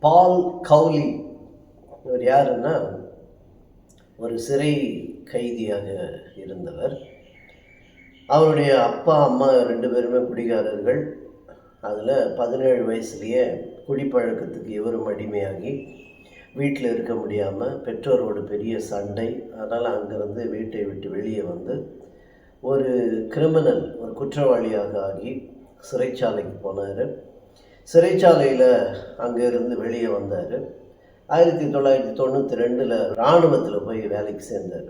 பால் கௌலி இவர் யாருன்னா ஒரு சிறை கைதியாக இருந்தவர். அவருடைய அப்பா அம்மா 2 பேருமே குடிகாரர்கள். அதில் 17 வயசுலேயே குடிப்பழக்கத்துக்கு இவரும் அடிமையாகி வீட்டில் இருக்க முடியாமல் பெற்றோரோட பெரிய சண்டை. அதனால் அங்கேருந்து வீட்டை விட்டு வெளியே வந்து ஒரு கிரிமினல், ஒரு குற்றவாளியாக ஆகி சிறைச்சாலைக்கு போனார். சிறைச்சாலையில் அங்கேருந்து வெளியே வந்தார். 1992 இராணுவத்தில் போய் வேலைக்கு சேர்ந்தார்.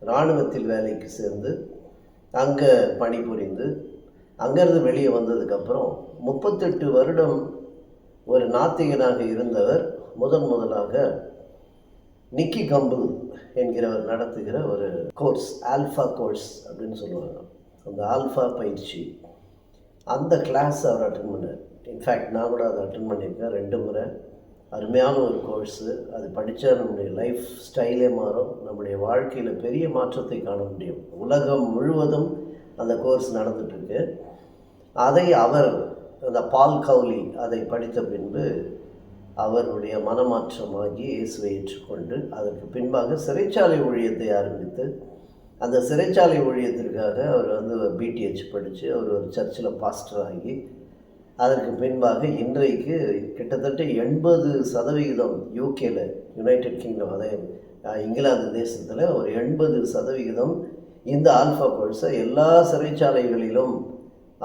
இராணுவத்தில் வேலைக்கு சேர்ந்து அங்கே பணிபுரிந்து அங்கேருந்து வெளியே வந்ததுக்கப்புறம் 38 வருடம் ஒரு நாத்திகனாக இருந்தவர் முதலாக நிக்கி கம்பிள் என்கிறவர் நடத்துகிற ஒரு கோர்ஸ், ஆல்ஃபா கோர்ஸ் அப்படின்னு சொல்லுவாங்க. அந்த ஆல்ஃபா பயிற்சி, அந்த கிளாஸ் அவர் அட்டன் பண்ணார். இன்ஃபேக்ட் நான் கூட அதை அட்டன் பண்ணியிருக்கேன் 2 முறை. அருமையான ஒரு கோர்ஸு. அது படித்தா நம்முடைய லைஃப் ஸ்டைலே மாறும், நம்முடைய வாழ்க்கையில் பெரிய மாற்றத்தை காண முடியும். உலகம் முழுவதும் அந்த கோர்ஸ் நடந்துகிட்ருக்கு. அதை அவர், அந்த பால் கௌலி, அதை படித்த பின்பு அவருடைய மனமாற்றமாகி இயேசுவை ஏற்றுக்கொண்டு அதற்கு பின்பாக சிறைச்சாலை ஊழியத்தை ஆரம்பித்து அந்த சிறைச்சாலை ஊழியத்திற்காக அவர் பிடிஹெச் படித்து அவர் ஒரு சர்ச்சில் பாஸ்டர் ஆகி அதற்கு பின்பாக இன்றைக்கு கிட்டத்தட்ட 80% யூகேல, யுனைடெட் கிங்டம், அதே இங்கிலாந்து தேசத்தில் ஒரு 80% இந்த ஆல்ஃபா கோர்ஸை எல்லா சிறைச்சாலைகளிலும்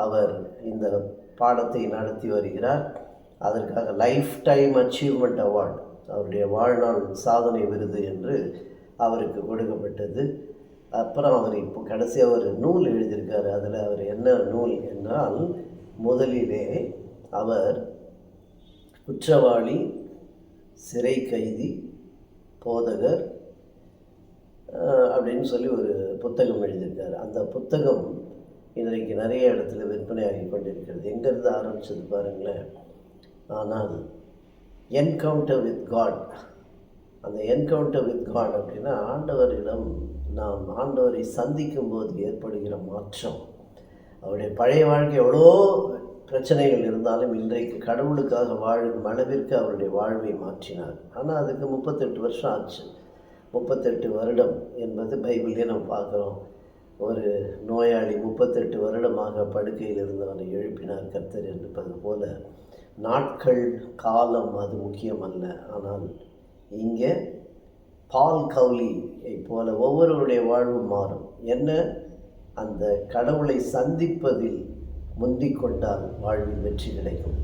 அவர் இந்த பாடத்தை நடத்தி வருகிறார். அதற்காக லைஃப் டைம் அச்சீவ்மெண்ட் அவார்டு, அவருடைய வாழ்நாள் சாதனை விருது என்று அவருக்கு கொடுக்கப்பட்டது. அப்புறம் அவர் இப்போ கடைசியாக ஒரு நூல் எழுதியிருக்காரு. அதில் அவர் என்ன நூல் என்றால், முதலிலே அவர் குற்றவாளி, சிறை கைதி, போதகர் அப்படின்னு சொல்லி ஒரு புத்தகம் எழுதியிருக்காரு. அந்த புத்தகம் இன்றைக்கு நிறைய இடத்துல விற்பனை ஆகி கொண்டிருக்கிறது. எங்கேருந்து ஆரம்பிச்சது பாருங்களேன். ஆனால் என்கவுண்டர் வித் காட், அந்த என்கவுண்டர் வித் காட் அப்படின்னா ஆண்டவரிடம் நாம் ஆண்டவரை சந்திக்கும் போது ஏற்படுகிற மாற்றம். அவருடைய பழைய வாழ்க்கை எவ்வளோ பிரச்சனைகள் இருந்தாலும் இன்றைக்கு கடவுளுக்காக வாழும் அளவிற்கு அவருடைய வாழ்வை மாற்றினார். ஆனால் அதுக்கு 38 வருஷம் ஆச்சு. 38 வருடம் என்பது பைபிள்லேயே நம்ம பார்க்குறோம். ஒரு நோயாளி 38 வருடமாக படுக்கையில் இருந்தவனை எழுப்பினார் கர்த்தர் என்பது போல நாட்கள், காலம் அது முக்கியமல்ல. ஆனால் இங்கே பால் கௌலியை போல ஒவ்வொருவருடைய வாழ்வும் மாறும். என்ன, அந்த கடவுளை சந்திப்பதில் முந்திக் கொண்டால் வாழ்வில் வெற்றி கிடைக்கும்.